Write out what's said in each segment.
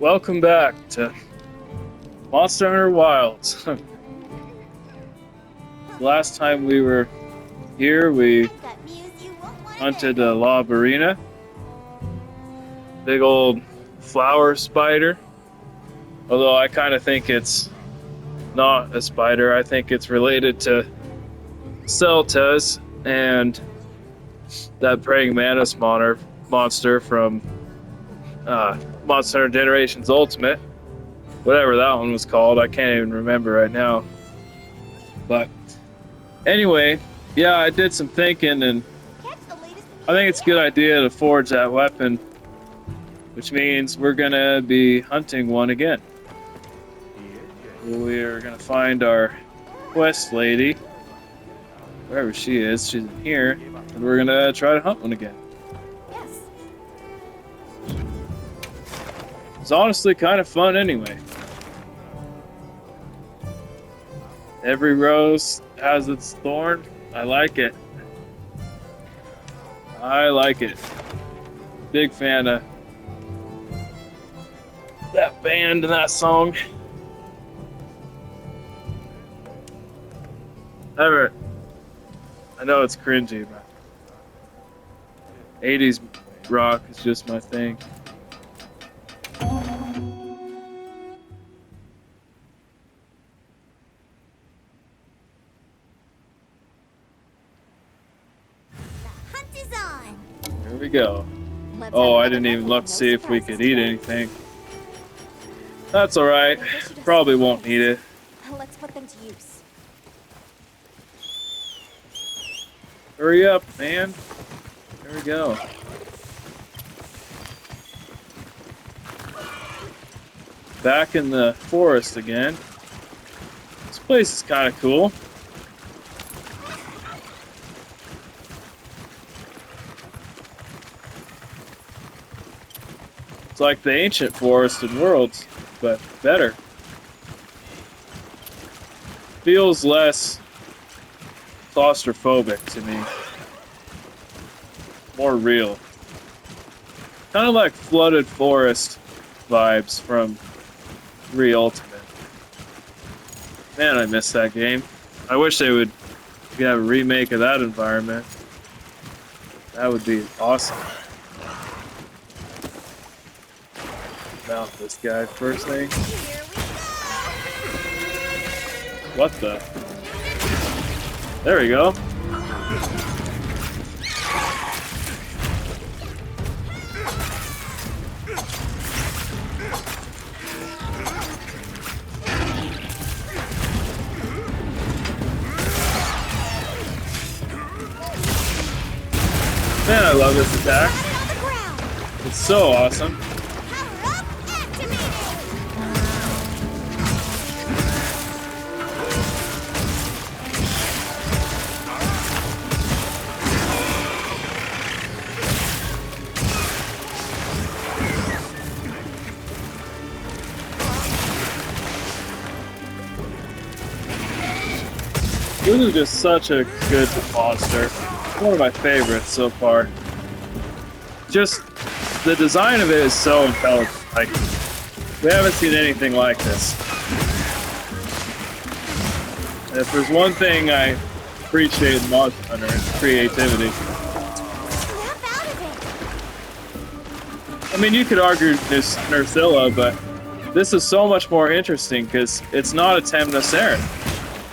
Welcome back to Monster Hunter Wilds. Last time we were here, we hunted a Labarina. Big old flower spider. Although I kind of think it's not a spider. I think it's related to Celtas and that praying mantis monster from Monster Hunter Generations Ultimate. Whatever that one was called, I can't even remember right now. But anyway, yeah, I did some thinking, and I think it's a good idea to forge that weapon, which means we're gonna be hunting one again. We're gonna find our quest lady, wherever she is. She's in here, and we're gonna try to hunt one again. It's honestly kind of fun anyway. Every rose has its thorn. I like it. I like it. Big fan of that band and that song. Ever. I know it's cringy, but 80s rock is just my thing. Here we go. Oh, I didn't even look to see if we could eat anything. That's alright. Probably won't need it. Let's put them to use. Hurry up, man. There we go. Back in the forest again. This place is kind of cool. It's like the ancient forest in Worlds, but better. Feels less claustrophobic to me. More real. Kind of like flooded forest vibes from Ultimate. Man, I miss that game. I wish they would have a remake of that environment. That would be awesome. Mount this guy first thing. What the? There we go. Man, I love this attack. It's so awesome. This is just such a good monster. One of my favorites so far. Just the design of it is so intelligent. Like, we haven't seen anything like this. And if there's one thing I appreciate in Monster Hunter, it's creativity. I mean, you could argue this Nerscylla, but this is so much more interesting because it's not a Temnoceran.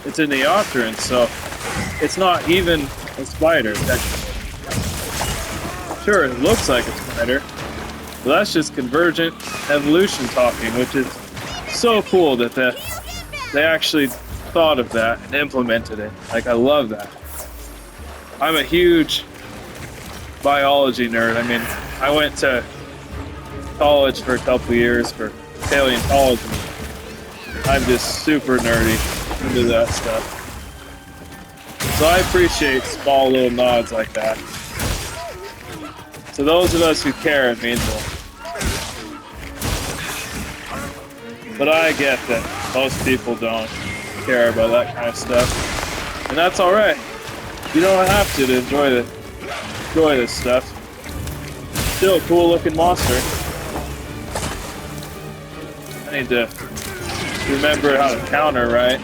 It's a Neopteran, so it's not even a spider, technically. Sure, it looks like a spider, but that's just convergent evolution talking, which is so cool that they actually thought of that and implemented it. Like, I love that. I'm a huge biology nerd. I mean, I went to college for a couple years for paleontology. I'm just super nerdy into that stuff. So I appreciate small little nods like that. To those of us who care, it means a lot. But I get that most people don't care about that kind of stuff. And that's alright. You don't have to enjoy this stuff. Still a cool looking monster. I need to remember how to counter, right?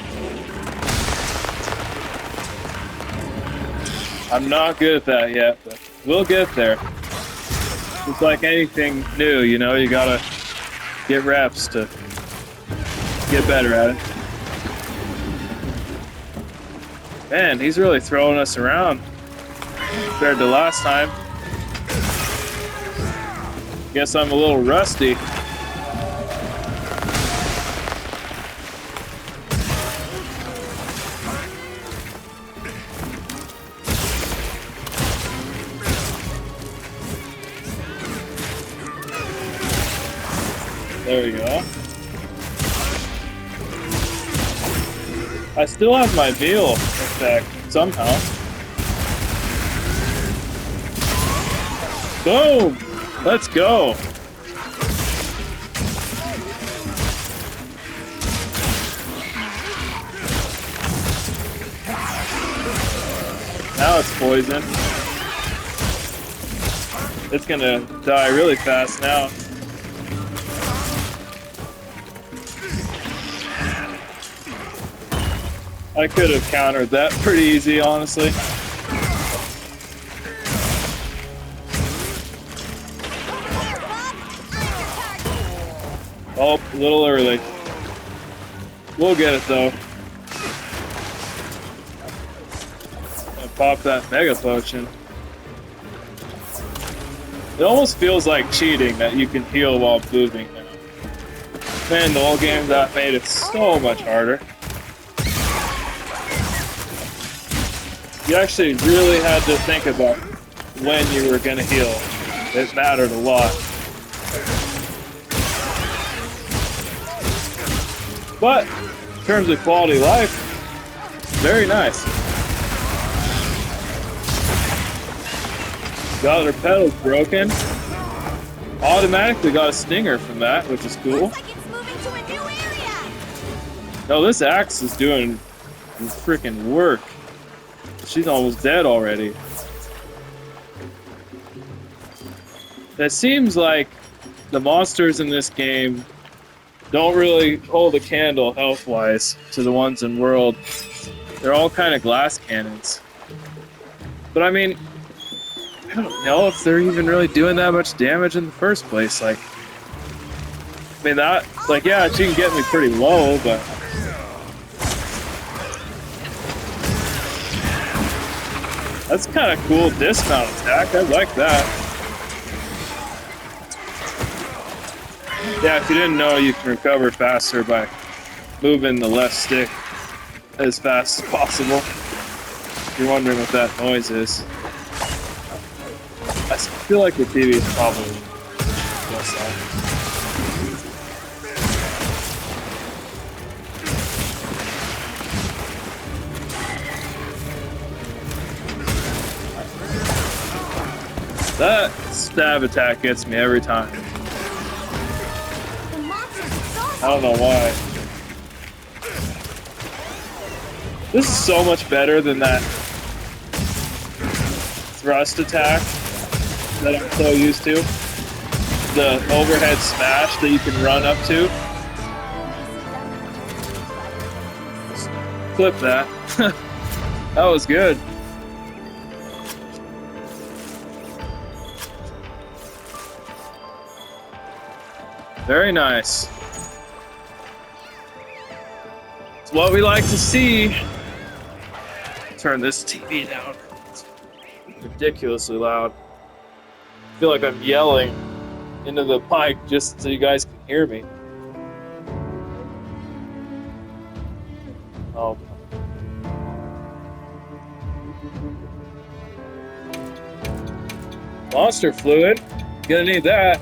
I'm not good at that yet, but we'll get there. It's like anything new, you know, you gotta get reps to get better at it. Man, he's really throwing us around compared to last time. Guess I'm a little rusty. There we go. I still have my meal effect somehow. Boom! Let's go! Now it's poison. It's gonna die really fast now. I could have countered that pretty easy, honestly. Oh, a little early. We'll get it though. I'll pop that Mega Potion. It almost feels like cheating that you can heal while moving now. Man, the old game that made it so much harder. You actually really had to think about when you were going to heal. It mattered a lot. But, in terms of quality of life, very nice. Got her pedals broken. Automatically got a stinger from that, which is cool. Looks like it's moving to a new area. No, this axe is doing freaking work. She's almost dead already. It seems like the monsters in this game don't really hold a candle health-wise to the ones in World. They're all kind of glass cannons. But I mean, I don't know if they're even really doing that much damage in the first place. Like, I mean, that, like, yeah, she can get me pretty low, but that's kind of cool dismount attack. I like that. Yeah, if you didn't know, you can recover faster by moving the left stick as fast as possible. If you're wondering what that noise is. I feel like the TV is probably less loud. That stab attack gets me every time. The monster's exhausted. I don't know why. This is so much better than that thrust attack that I'm so used to. The overhead smash that you can run up to. Clip that. That was good. Very nice. It's what we like to see. Turn this TV down. It's ridiculously loud. I feel like I'm yelling into the mic just so you guys can hear me. Oh. Monster fluid. Gonna need that.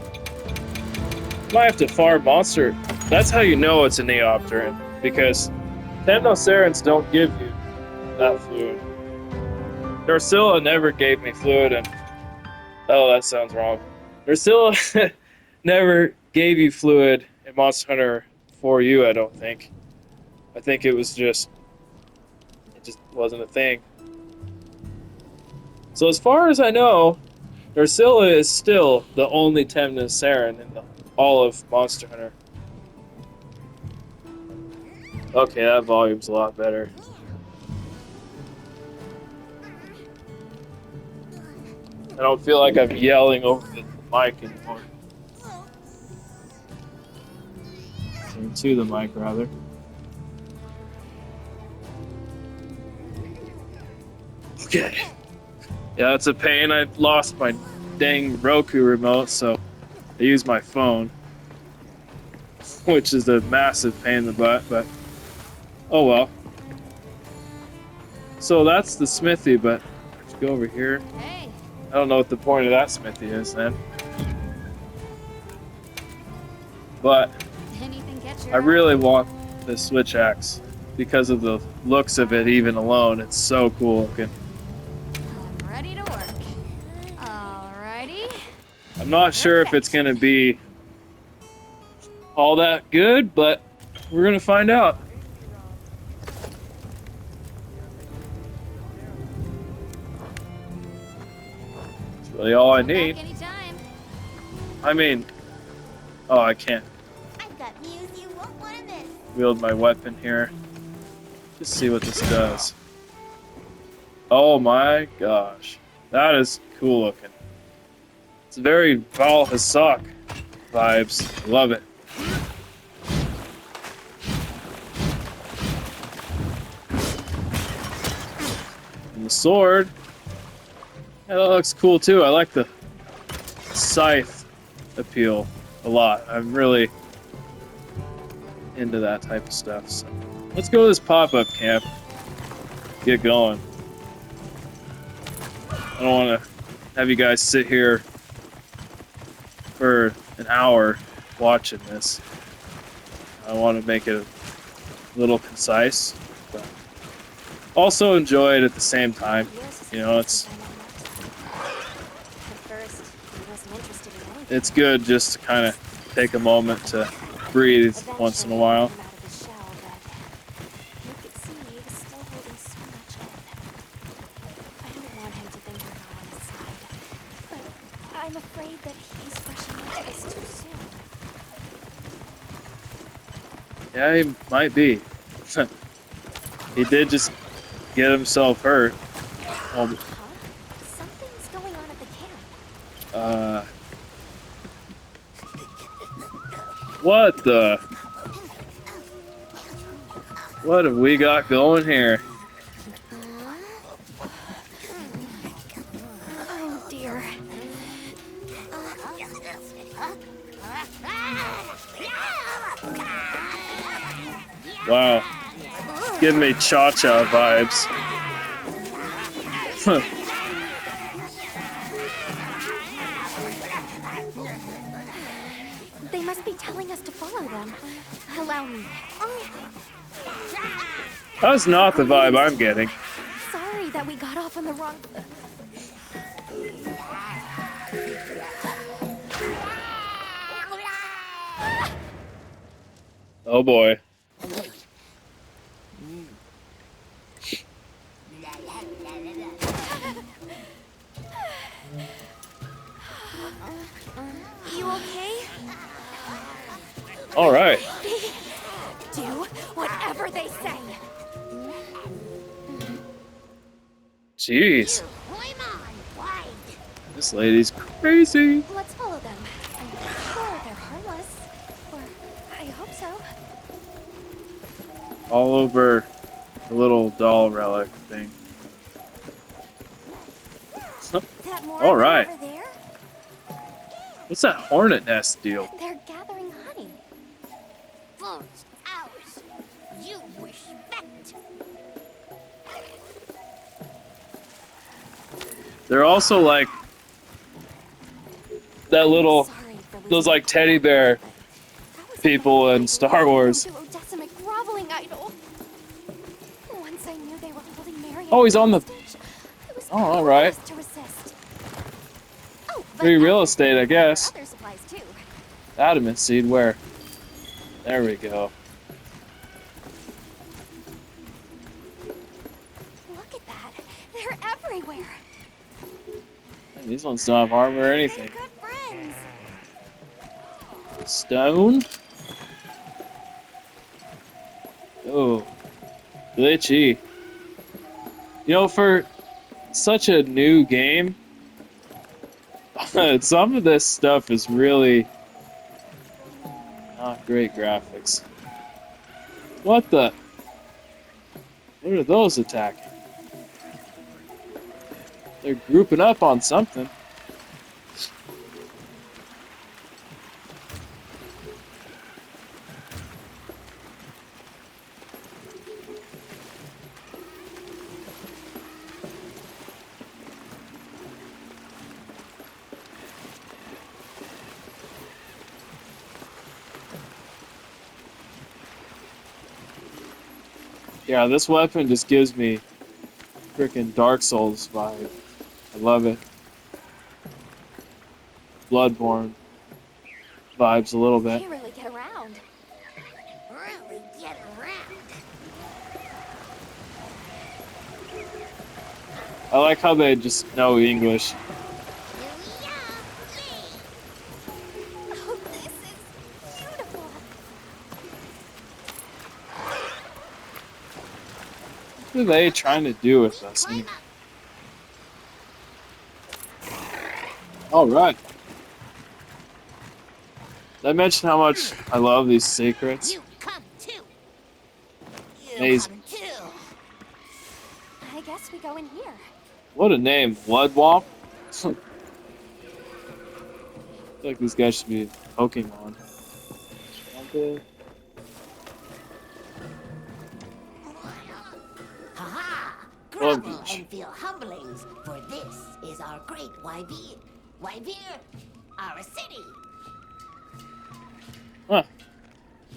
Might have to farm monster. That's how you know it's a Neopteran, because Temnocerans don't give you that fluid. Nerscylla never gave me fluid, and oh, that sounds wrong. Nerscylla never gave you fluid in Monster Hunter for you, I don't think. I think it just wasn't a thing. So as far as I know, Nerscylla is still the only Temnoceran in all of Monster Hunter. Okay, that volume's a lot better. I don't feel like I'm yelling over the mic anymore. Into the mic, rather. Okay. Yeah, it's a pain. I lost my dang Roku remote, so I use my phone, which is a massive pain in the butt, but oh well. So that's the smithy, but let's go over here. Hey, I don't know what the point of that smithy is then. But anything catch your I eye? really want the switch axe because of the looks of it even alone. It's so cool looking. I'm ready to work. Alrighty. I'm not sure if it's going to be all that good, but we're going to find out. That's really all I Come back need. anytime. I mean, oh, I can't I've got news you won't want to miss. wield my weapon here. Just see what this does. Oh my gosh. That is cool looking. It's very Val Hassak vibes. Love it. And the sword. Yeah, that looks cool too. I like the scythe appeal a lot. I'm really into that type of stuff. So let's go to this pop-up camp. Get going. I don't want to have you guys sit here for an hour watching this. I want to make it a little concise, but also enjoy it at the same time. You know, it's good just to kind of take a moment to breathe once in a while. I'm afraid that he's rushing into this too soon. Yeah, he might be. He did just get himself hurt. Huh? Something's going on at the camp. What the? What have we got going here? Oh dear. Wow. Give me Cha-Cha vibes. They must be telling us to follow them. Allow me. That's not the vibe I'm getting. Sorry that we got off on the wrong. Oh boy. You okay? All right. Do whatever they say. Jeez. This lady's crazy. Let's follow them. I'm sure they're harmless. Or I hope so. All over the little doll relic thing. That more All right. over there? What's that hornet nest deal? They're gathering honey. Food's ours. You respect. They're also like that little, Sorry for those losing like teddy bear That was a people bad in idea. Star Wars. Into Odessa groveling idol. Once I knew they were holding Mary Oh, he's on the- hostage, it was Oh, all right. powerless to resist. Oh, but Free real estate, I there are guess. other supplies too. Adamant seed, where? There we go. Look at that. They're everywhere. Man, these ones don't have armor or They're anything. good friends. Stone? Oh, glitchy. You know, for such a new game, some of this stuff is really not great graphics. What the? What are those attacking? They're grouping up on something. Yeah, this weapon just gives me freaking Dark Souls vibe. I love it. Bloodborne vibes a little bit. You really get around. Really get around. I like how they just know English. Oh, this is beautiful. What are they trying to do with us? Climb up. Alright. Did I mention how much I love these secrets? You come too. You Amazing. come too. I guess we go in here. What a name, Bloodwalk. I feel like these guys should be Pokemon. Ha-ha! Well, Grovel and feel humblings, for this is our great Wyvir. Wyvir, our city. Huh.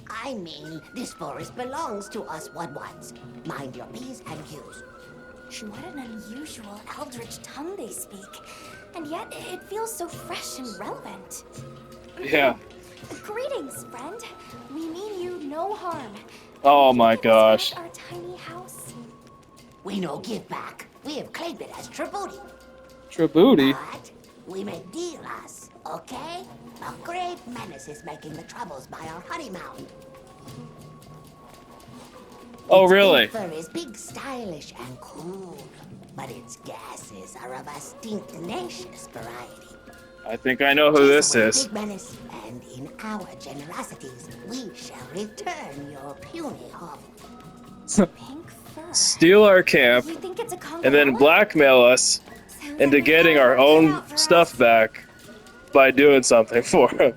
I mean, this forest belongs to us One-Ones. Mind your P's and Q's. What an unusual eldritch tongue they speak. And yet, it feels so fresh and relevant. Yeah. Greetings, friend. We mean you no harm. Oh Can you my give us gosh. back our tiny house? We no give back. We have claimed it as Tribooty. Tribooty? But we make dealers, okay? A great menace is making the troubles by our honey mound. Oh, Its really? big fur is big, stylish, and cool. But its gases are of a stinknacious variety. I think I know who this Chase away is. Big menace, and in our generosities, we shall return your puny hovel. Pink fur. Steal our camp You think it's a Congo? and then blackmail us Sounds into like getting they our got it own out for stuff us. back by doing something for them.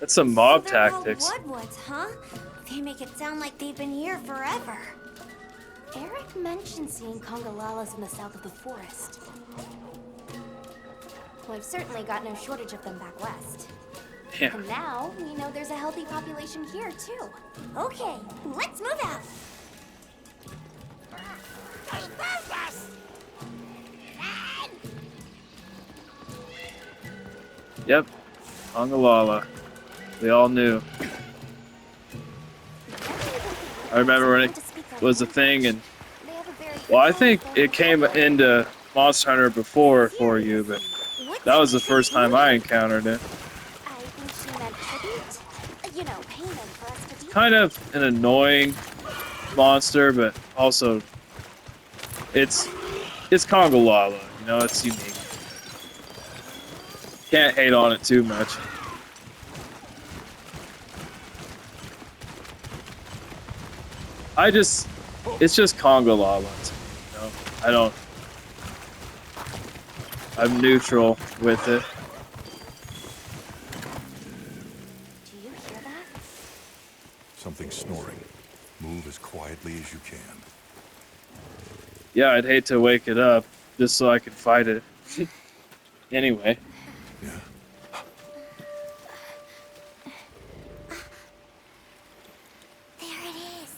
That's some mob So they're tactics. called Bloodwoods, huh? They make it sound like they've been here forever. Eric mentioned seeing Congolalas in the south of the forest. We've certainly got no shortage of them back west. Yeah. And now we know there's a healthy population here too. Okay, let's move out. They found us! Run! Yep. Angalala. We all knew. I remember when it was a thing, and They have a very well, I think it came into Monster Hunter before for you, but that was the first time I encountered it. I think she meant tribute. You know, payment for us to do. Kind of an annoying monster, but also it's Congolala, you know, it's unique. Can't hate on it too much. It's just Congolala. You know, I'm neutral with it. Do you hear that? Something snoring. Move as quietly as you can. Yeah, I'd hate to wake it up just so I could fight it. Anyway. Yeah. There it is.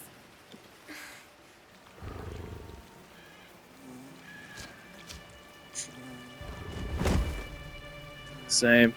Same.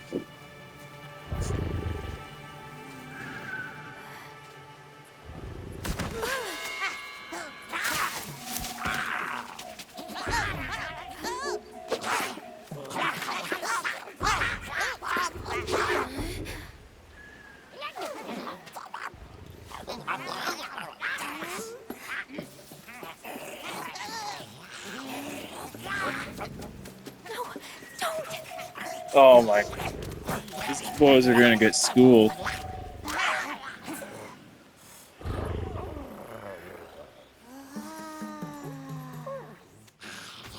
Oh my. These boys are gonna get schooled.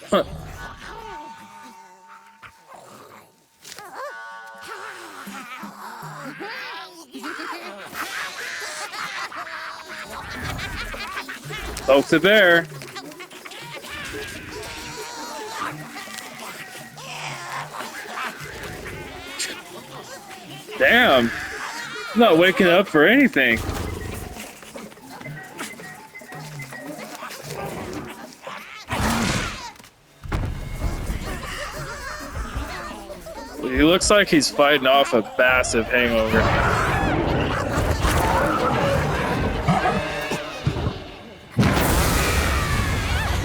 Huh. Poke the bear. Damn. I'm not waking up for anything. He looks like he's fighting off a massive hangover.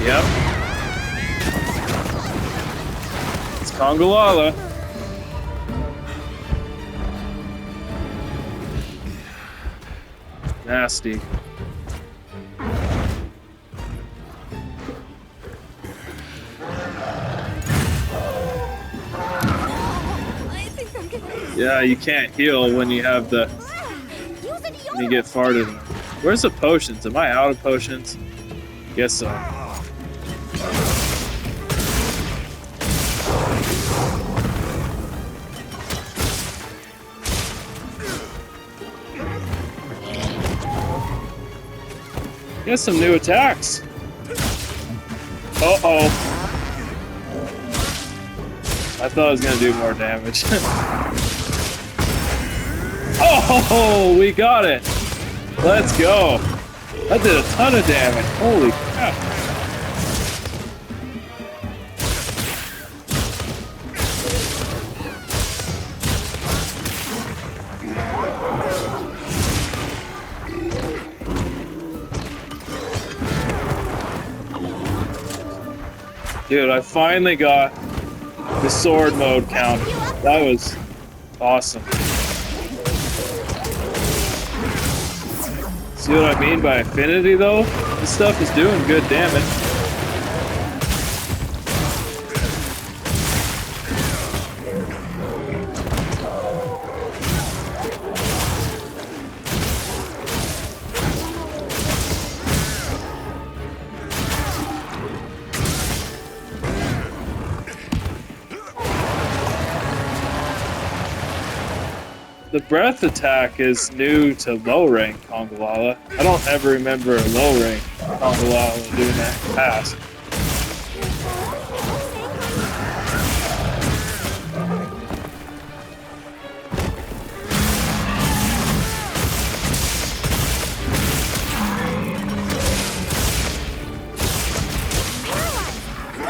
Yep. It's Kongolala. Nasty. Yeah, you can't heal when you have the when you get farted. Where's the potions? Am I out of potions? Guess so. Get some new attacks. Uh-oh. I thought I was gonna do more damage. Oh, we got it. Let's go. That did a ton of damage. Holy crap. Dude, I finally got the sword mode count. That was awesome. See what I mean by affinity though? This stuff is doing good damage. The breath attack is new to low rank Kongolala. I don't ever remember a low rank Kongolala doing that in the past.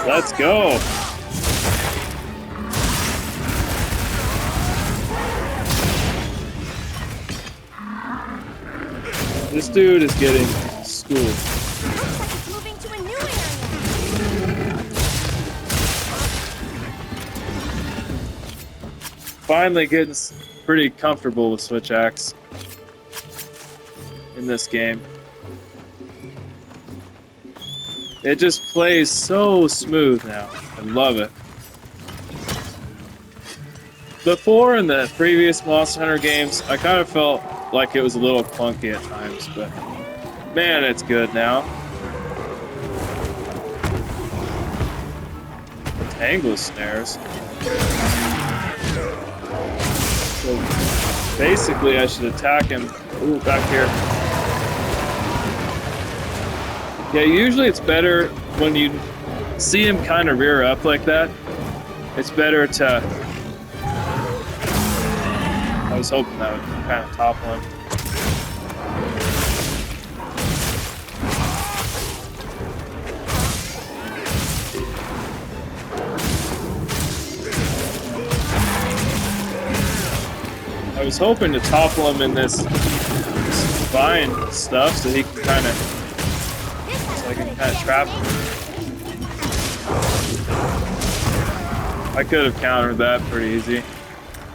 Let's go. This dude is getting schooled. Looks like it's moving to a new area. Finally getting pretty comfortable with Switch Axe in this game. It just plays so smooth now. I love it. Before in the previous Monster Hunter games, I kind of felt like it was a little clunky at times, but man, it's good now. Tangle snares. So basically, I should attack him. Ooh, back here. Yeah, usually it's better when you see him kind of rear up like that. It's better to... I was hoping that would kind of topple him. I was hoping to topple him in this vine stuff so he can kind of, so I can kind of trap him. I could have countered that pretty easy,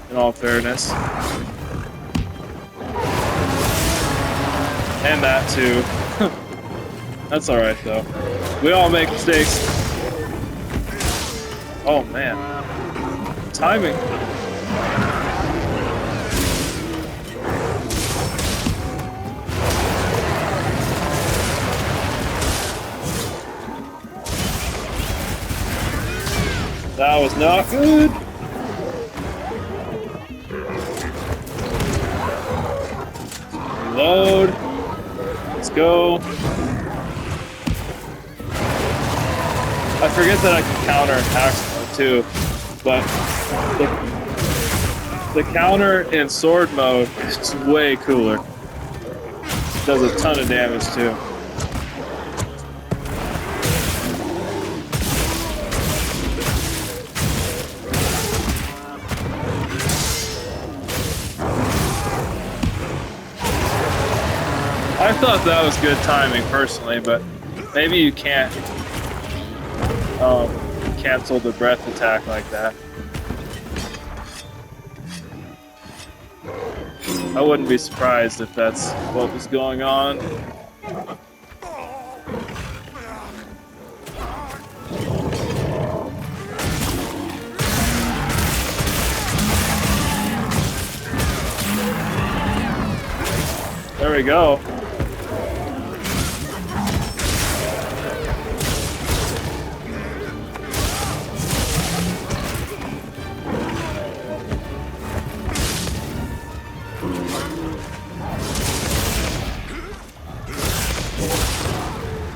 in all fairness. And that too. That's alright though. We all make mistakes. Oh man. timing. That was not good. Reload. Let's go. I forget that I can counter in axe mode too, but the counter in sword mode is way cooler. Does a ton of damage too. I thought that was good timing personally, but maybe you can't cancel the breath attack like that. I wouldn't be surprised if that's what was going on. There we go.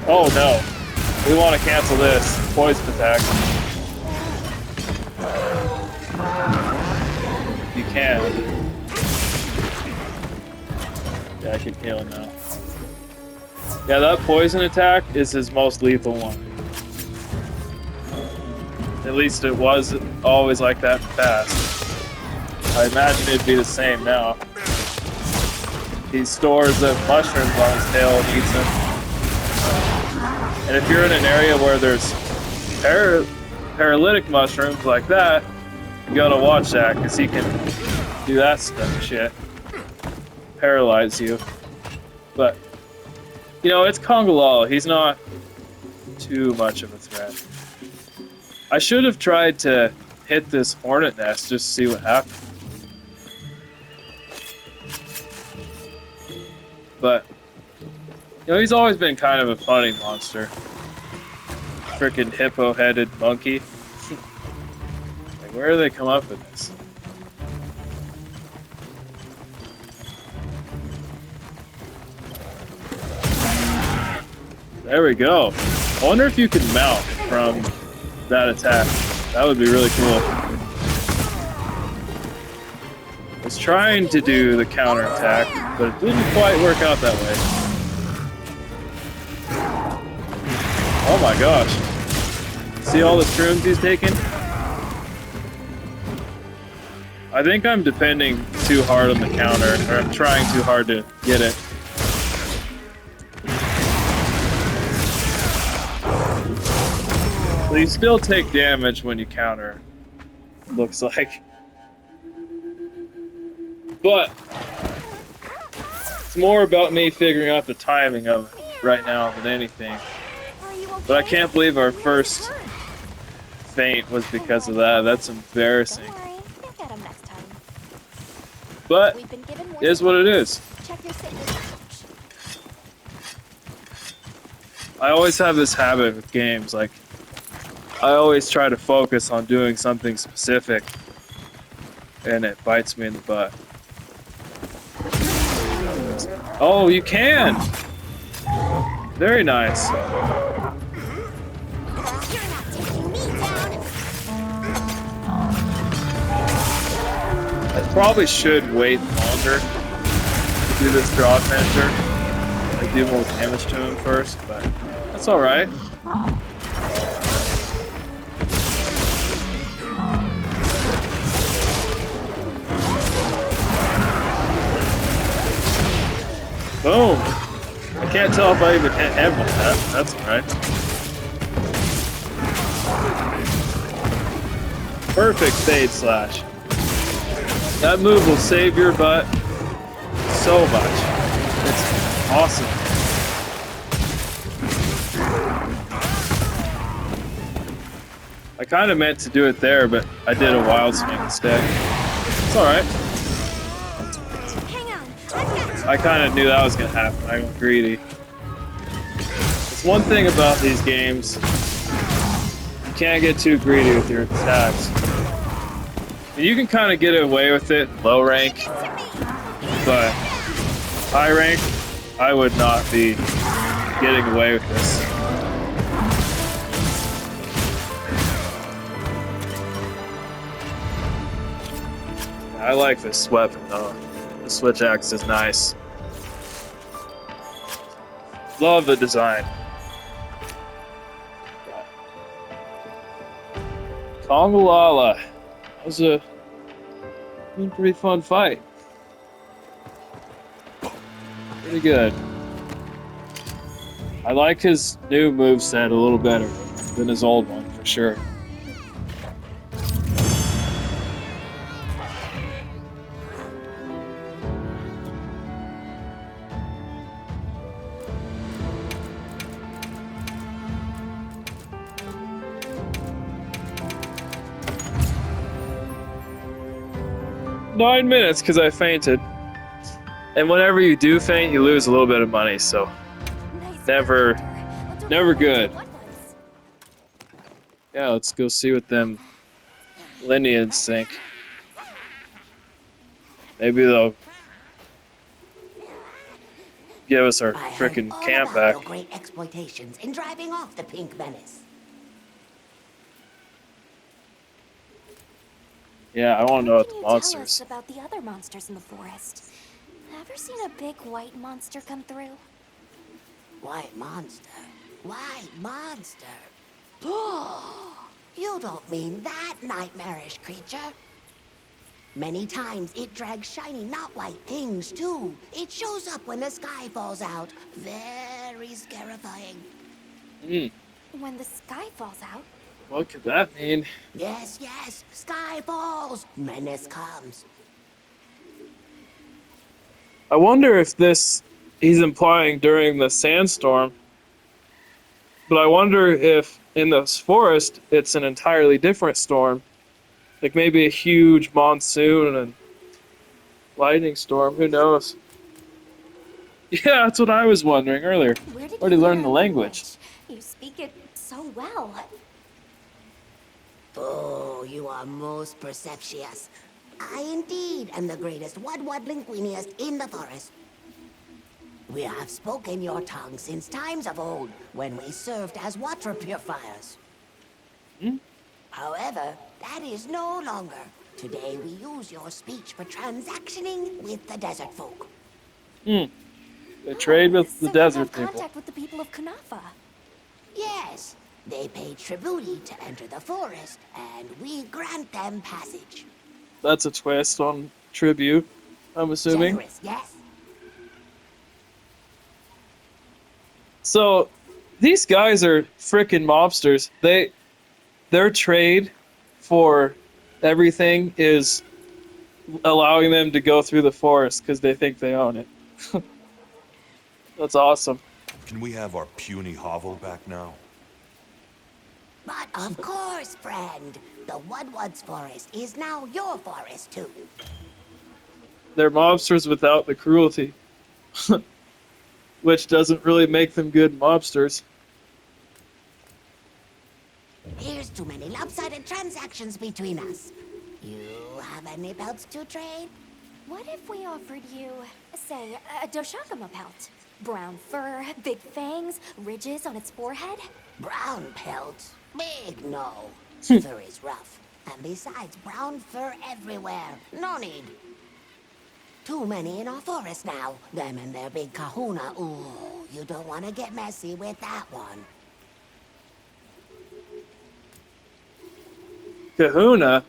Oh no, we want to cancel this poison attack. You can. Yeah, I can heal him now. Yeah, that poison attack is his most lethal one. At least it was always like that in the past. I imagine it'd be the same now. He stores the mushrooms on his tail and eats them. And if you're in an area where there's paralytic mushrooms like that, you gotta watch that, because he can do that stuff shit. Paralyze you. But, you know, it's Conga Lala. He's not too much of a threat. I should have tried to hit this hornet nest just to see what happened. But, you know, he's always been kind of a funny monster. Frickin' hippo-headed monkey. Like, where do they come up with this? There we go. I wonder if you can mount from that attack. That would be really cool. I was trying to do the counter attack, but it didn't quite work out that way. Oh my gosh. See all the shrooms he's taking? I think I'm depending too hard on the counter, or I'm trying too hard to get it. So you still take damage when you counter, looks like. But it's more about me figuring out the timing of it right now than anything. But I can't believe our first faint was because of that. That's embarrassing. Don't worry, you'll get 'em next time. But We've been given more it is what it is. Check your signal pouch. I always have this habit with games, like, I always try to focus on doing something specific, and it bites me in the butt. Oh, you can! Very nice. I probably should wait longer to do this draw adventure. I do more damage to him first, but that's alright. Boom! I can't tell if I even hit him with that. That's alright. Perfect fade slash. That move will save your butt so much. It's awesome. I kind of meant to do it there, but I did a wild swing instead. It's alright. Hang on, I've got you. I kind of knew that was going to happen. I went greedy. It's one thing about these games. You can't get too greedy with your attacks. You can kind of get away with it low rank, but high rank, I would not be getting away with this. I like this weapon though. The switch axe is nice. Love the design. Kongolala. That was a pretty fun fight. Pretty good. I like his new moveset a little better than his old one, for sure. Nine minutes because I fainted. And whenever you do faint, you lose a little bit of money, so Nice Never- character. Well, don't never forget good. what was. yeah, let's go see what them lineages think. Maybe they'll give us our I heard frickin' all camp about back. your great exploitations in driving off the Pink Menace. Yeah, I want to know Can about the you tell us monsters. about the other monsters in the forest? Ever seen a big white monster come through? White monster. White monster. You don't mean that nightmarish creature. Many times it drags shiny, not white things, too. It shows up when the sky falls out. Very scarifying. When the sky falls out? What could that mean? Yes, yes. Sky falls. Menace comes. I wonder if this he's implying during the sandstorm. But I wonder if in this forest it's an entirely different storm. Like maybe a huge monsoon and lightning storm, who knows? Yeah, that's what I was wondering earlier. Where did Already you learned learn the our language. You speak it so well. Oh, you are most perceptious. I indeed am the greatest Wud linguiniest in the forest. We have spoken your tongue since times of old, when we served as water purifiers. However, that is no longer. Today we use your speech for transactioning with the desert folk. They trade with the So desert you have people. contact with the people of Kunafa. Yes, they pay tribute to enter the forest, and we grant them passage. That's a twist on tribute, I'm assuming. Generous, yes? So, these guys are frickin' mobsters. Their trade for everything is allowing them to go through the forest because they think they own it. That's awesome. Can we have our puny hovel back now? But of course, friend. The Wudwud's forest is now your forest, too. They're mobsters without the cruelty. Which doesn't really make them good mobsters. Here's too many lopsided transactions between us. You have any pelts to trade? What if we offered you, say, a Doshakama pelt? Brown fur, big fangs, ridges on its forehead? Brown pelts? Big no. Fur is rough. And besides, brown fur everywhere. No need. Too many in our forest now. Them and their big kahuna. Ooh, you don't want to get messy with that one. Kahuna?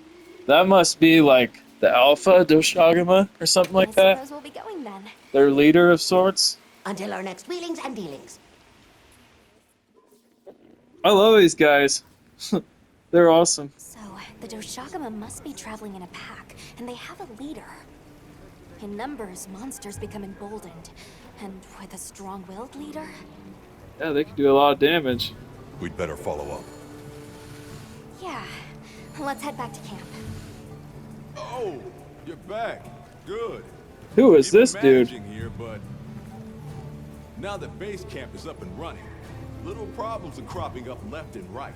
That must be like the Alpha Doshagama or something like I that? suppose we'll be going then. Their leader of sorts? Until our next wheelings and dealings. I love these guys. They're awesome. So, the Doshagama must be traveling in a pack, and they have a leader. In numbers, monsters become emboldened. And with a strong-willed leader? Yeah, they can do a lot of damage. We'd better follow up. Yeah. Let's head back to camp. Oh, you're back. Good. Who is We've been this dude? managing here, but now that base camp is up and running, little problems are cropping up left and right.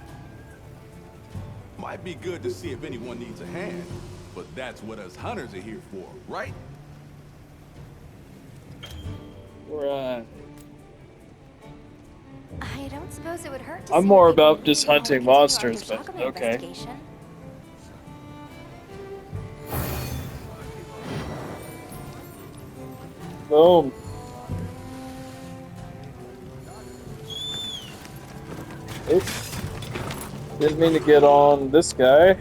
Might be good to see if anyone needs a hand, but that's what us hunters are here for, right? We're, I don't suppose it would hurt to I'm see more what they about can just do while we hunting continue our monsters, but Yoshakama okay. investigation. Boom. Oops. Didn't mean to get on this guy.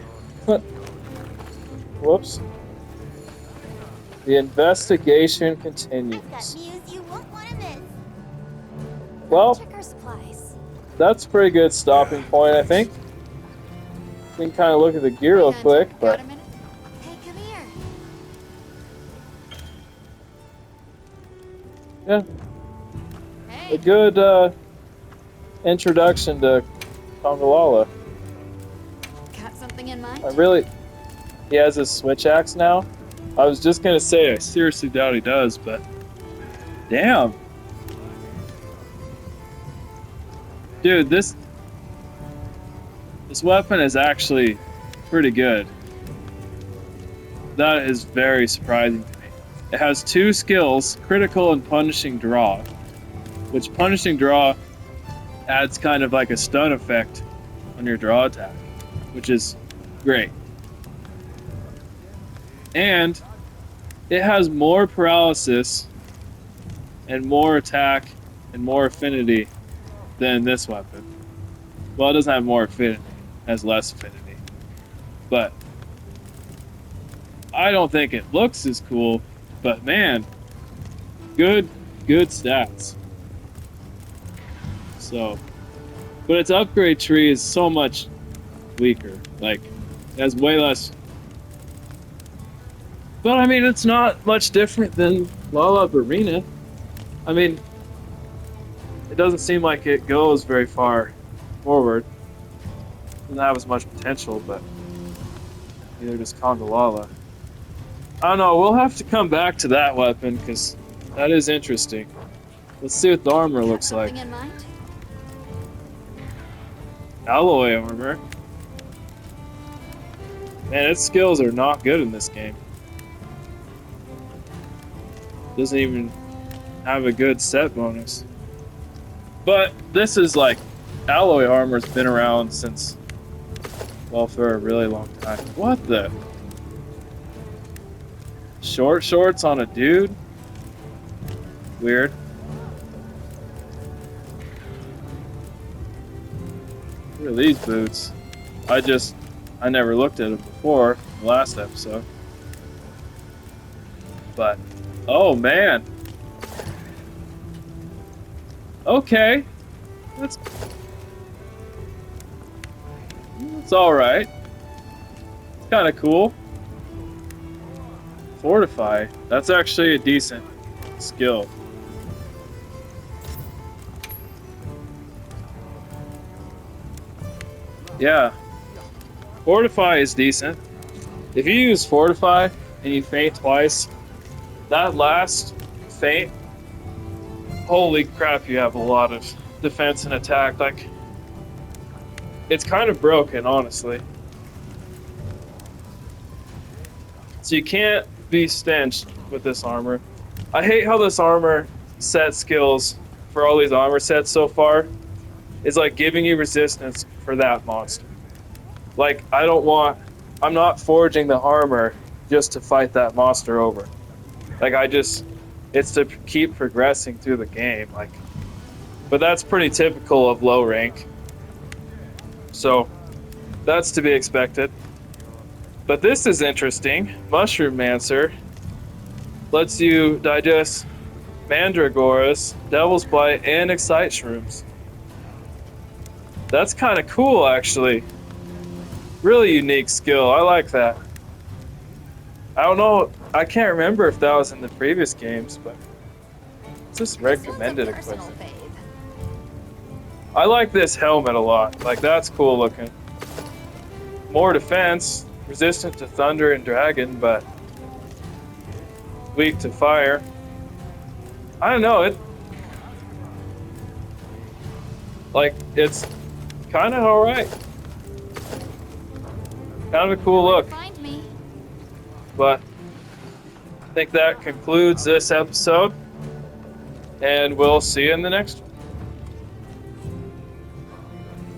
Whoops. The investigation I've got continues. news you won't want to miss. Well, Check our supplies. that's a pretty good stopping point, I think. We can kind of look at the gear real quick, Got but a minute? Hey, come here. yeah, Hey. a good introduction to Kongalala. Got something in mind? He has his switch axe now. I was just gonna say, I seriously doubt he does, but damn. Dude, this weapon is actually pretty good. That is very surprising to me. It has 2 skills, critical and punishing draw, which punishing draw adds kind of like a stun effect on your draw attack, which is great. And it has more paralysis and more attack and more affinity than this weapon. Well, it doesn't have more affinity, it has less affinity. But I don't think it looks as cool, but man, good stats. So, but its upgrade tree is so much weaker. Like, it has way less. But I mean, it's not much different than Lala Arena. I mean, it doesn't seem like it goes very far forward. Doesn't have as much potential, but neither does Kongalala. I don't know, we'll have to come back to that weapon, because that is interesting. Let's see what the armor looks like. Something in mind? Alloy armor. Man, its skills are not good in this game. Doesn't even have a good set bonus. But this is like, alloy armor's been around since, well, for a really long time. What the? Short shorts on a dude? Weird. What are these boots? I never looked at them before, the last episode. But, oh man. Okay. That's alright. It's kind of cool. Fortify. That's actually a decent skill. Yeah. Fortify is decent. If you use Fortify and you faint twice, that last feint, holy crap, you have a lot of defense and attack. Like, it's kind of broken, honestly. So you can't be stenched with this armor. I hate how this armor set skills for all these armor sets so far is like giving you resistance for that monster. Like, I'm not forging the armor just to fight that monster over. Like, it's to keep progressing through the game. Like, but that's pretty typical of low rank. So, that's to be expected. But this is interesting. Mushroom Mancer lets you digest Mandragoras, Devil's Bite, and Excite Shrooms. That's kind of cool, actually. Really unique skill. I like that. I don't know. I can't remember if that was in the previous games, but it's just recommended This one's a equipment. personal fave. I like this helmet a lot. Like, that's cool looking. more defense, resistant to thunder and dragon, but weak to fire. I don't know, it's kind of alright. Kind of a cool look. Find me. But I think that concludes this episode, and we'll see you in the next one.